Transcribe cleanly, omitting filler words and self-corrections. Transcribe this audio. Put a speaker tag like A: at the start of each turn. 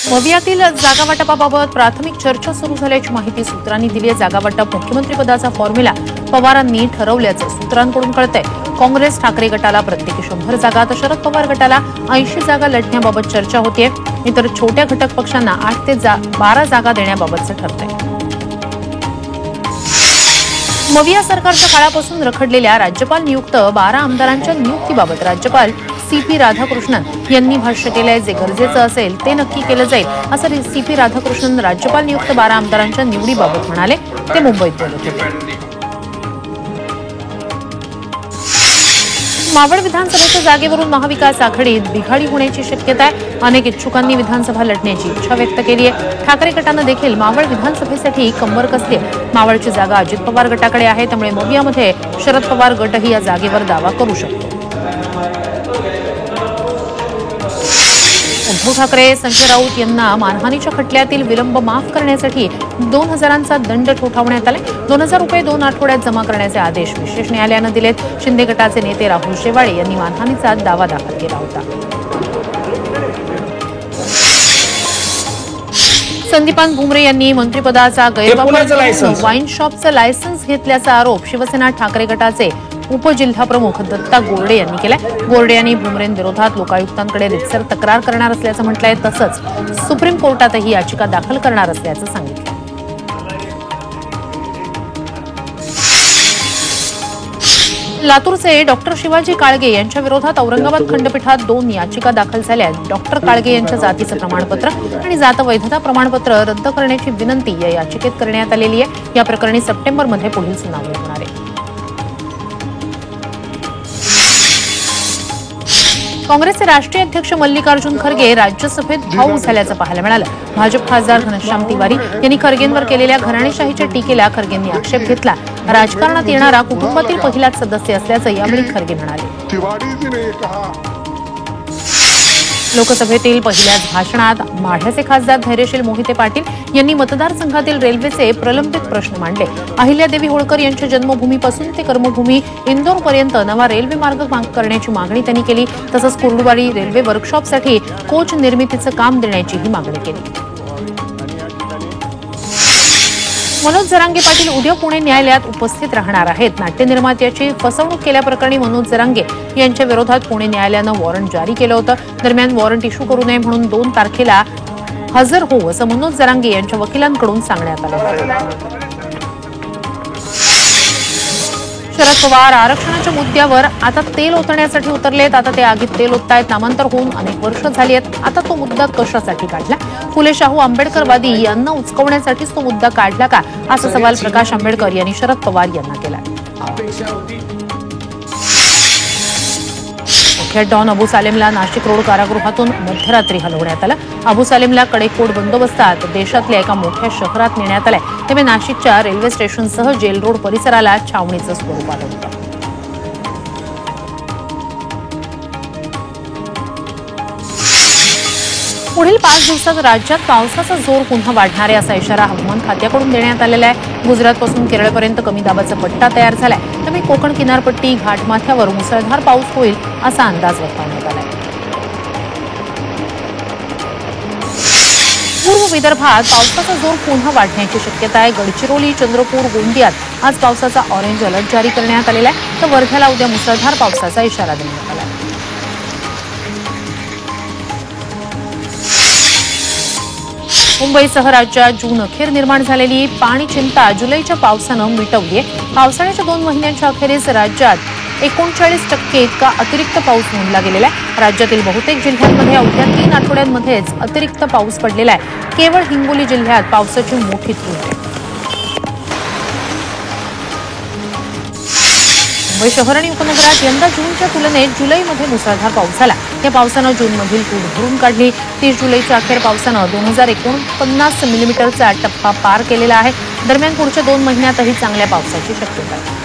A: मवियातील जागा वाटपाबाबत प्राथमिक चर्चा सुरू झाल्याची माहिती सूत्रांनी दिली आहे। जागा वाटप मुख्यमंत्रीपदाचा फॉर्म्युला पवारांनी ठरवल्याचं सूत्रांकडून कळतंय। काँग्रेस ठाकरे गटाला प्रत्येकी 100 जागा तर शरद पवार गटाला 80 जागा लढण्याबाबत चर्चा होतीये। इतर छोट्या घटक पक्षांना 8 ते 12 जागा देण्याबाबतचं ठरतंय। मविया सरकारच्या काळापासून रखडलेल्या राज्यपाल नियुक्त 12 आमदारांच्या नियुक्तीबाबत राज्यपाल CP राधाकृष्णन यांनी भाष्य केलंय। जे गरजेचं असेल ते नक्की केलं जाईल असं CP राधाकृष्णन राज्यपाल नियुक्त 12 आमदारांच्या निवडीबाबत म्हणाले। ते मुंबईत बोलत होते। मावळ विधानसभेच्या जागेवरून महाविकास आघाडीत बिघाडी होण्याची शक्यता आहे। अनेक इच्छुकांनी विधानसभा लढण्याची इच्छा व्यक्त केली आहे। ठाकरे गटानं देखील मावळ विधानसभेसाठी कंबर कसली आहे। मावळची जागा अजित पवार गटाकडे आहे, त्यामुळे मवियामध्ये शरद पवार गटही या जागेवर दावा करू शकतो। उद्धव ठाकरे संजय राऊत यांना मानहानीच्या खटल्यातील विलंब माफ करण्यासाठी 2000चा दंड ठोठावण्यात आले। 2000 रुपये 2 आठवड्यात जमा करण्याचे आदेश विशेष न्यायालयानं दिलेत। शिंदे गटाचे नेते राहुल शेवाळे यांनी मानहानीचा दावा दाखल केला होता। संदीपान भुमरे यांनी मंत्रिपदाचा गैरवापर करून वाईन शॉपचं लायसन्स घेतल्याचा आरोप शिवसेना ठाकरे गटाचे उपजिल्हाप्रमुख दत्ता गोरडे यांनी केलाय। गोरडे यांनी भुमरेंविरोधात लोकायुक्तांकडे रितसर तक्रार करणार असल्याचं म्हटलंय। तसंच सुप्रीम कोर्टातही याचिका दाखल करणार असल्याचं सांगितलं। लातूरचे डॉक्टर शिवाजी काळगे यांच्या विरोधात औरंगाबाद खंडपीठात 2 याचिका दाखल झाल्या। डॉक्टर काळगे यांच्या जातीचं प्रमाणपत्र आणि जात वैधता प्रमाणपत्र रद्द करण्याची विनंती या याचिकेत करण्यात आलेली आहे। या प्रकरणी सप्टेंबरमध्ये पुढील सुनावणी होणार आहे। काँग्रेसचे राष्ट्रीय अध्यक्ष मल्लिकार्जुन खरगे राज्यसभेत भावूक झाल्याचं पाहायला मिळालं। भाजप खासदार घनश्याम तिवारी यांनी खरगेंवर केलेल्या घराणेशाहीच्या टीकेला खरगेंनी आक्षेप घेतला। राजकारणात येणारा कुटुंबातील पहिलाच सदस्य असल्याचं यावेळी खरगे म्हणाले। लोकसभेतील पहिल्याच भाषणात माढ्याचे खासदार धैर्यशील मोहिते पाटील यांनी मतदारसंघातील रेल्वेचे प्रलंबित प्रश्न मांडले। अहिल्यादेवी होळकर यांच्या जन्मभूमीपासून ते कर्मभूमी इंदोरपर्यंत नवा रेल्वे मार्ग करण्याची मागणी त्यांनी केली। तसंच कुर्डुवाडी रेल्वे वर्कशॉपसाठी कोच निर्मितीचं काम देण्याचीही मागणी केली। मनोज जरांगे पाटील उद्या पुणे न्यायालयात उपस्थित राहणार आहेत। नाट्य निर्मात्याची फसवणूक केल्याप्रकरणी मनोज जरांगे यांच्या विरोधात पुणे न्यायालयानं वॉरंट जारी केलं होतं। दरम्यान वॉरंट इश्यू करू नये म्हणून 2 तारखेला हजर हो असं मनोज जरांगे यांच्या वकिलांकडून सांगण्यात आलं होतं। शरद पवार आरक्षणाच्या मुद्द्यावर आता तेल ओतण्यासाठी उतरलेत। आता ते आगीत तेल ओततायत। नामांतर होऊन अनेक वर्ष झाली आहेत। आता तो मुद्दा कशासाठी काढला? फुले शाहू आंबेडकरवादी यांना उचकवण्यासाठीच तो मुद्दा काढला का, असा सवाल प्रकाश आंबेडकर यांनी शरद पवार यांना केला। मुख्य डॉन अबू सालेमला नाशिक रोड कारागृहातून मध्यरात्री हलवण्यात आलं। अबू सालेमला कडेकोट बंदोबस्तात देशातल्या एका मोठ्या शहरात नेण्यात आलंय। त्यामुळे नाशिकच्या रेल्वे स्टेशनसह जेल रोड परिसराला छावणीचं स्वरूप आलं होतं। पुढील 5 दिवसात राज्यात पावसाचा जोर पुन्हा वाढणार आहे असा इशारा हवामान खात्याकडून देण्यात आलेला आहे। गुजरातपासून केरळपर्यंत कमी दाबाचा पट्टा तयार झालाय, त्यामुळे कोकण किनारपट्टी घाटमाथ्यावर मुसळधार पाऊस होईल असा अंदाज वर्तवण्यात आलाय। पूर्व विदर्भात पावसाचा जोर पुन्हा वाढण्याची शक्यता आहे। गडचिरोली, चंद्रपूर, गोंदियात आज पावसाचा ऑरेंज अलर्ट जारी करण्यात आलेला आहे, तर वर्ध्याला उद्या मुसळधार पावसाचा इशारा देण्यात आला आहे। मुंबईसह राज्यात जून अखेर निर्माण झालेली पाणी चिंता जुलैच्या पावसानं मिटवली आहे। पावसाळ्याच्या 2 महिन्यांच्या अखेरीस राज्यात 39% इतका अतिरिक्त पाऊस नोंदला गेलेला आहे। राज्यातील बहुतेक जिल्ह्यांमध्ये अवघ्या 3 आठवड्यांमध्येच अतिरिक्त पाऊस पडलेला आहे। केवळ हिंगोली जिल्ह्यात पावसाची मोठी तूट आहे। मुंबई शहर आणि उपनगरात यंदा जूनच्या तुलनेत जुलैमध्ये मुसळधार पाऊस झाला। या पावसानं जूनमधील तूट भरून काढली। 30 जुलैच्या अखेर पावसानं 2049 मिलीमीटरचा टप्पा पार केलेला आहे। दरम्यान पुढच्या 2 महिन्यातही चांगल्या पावसाची शक्यता आहे।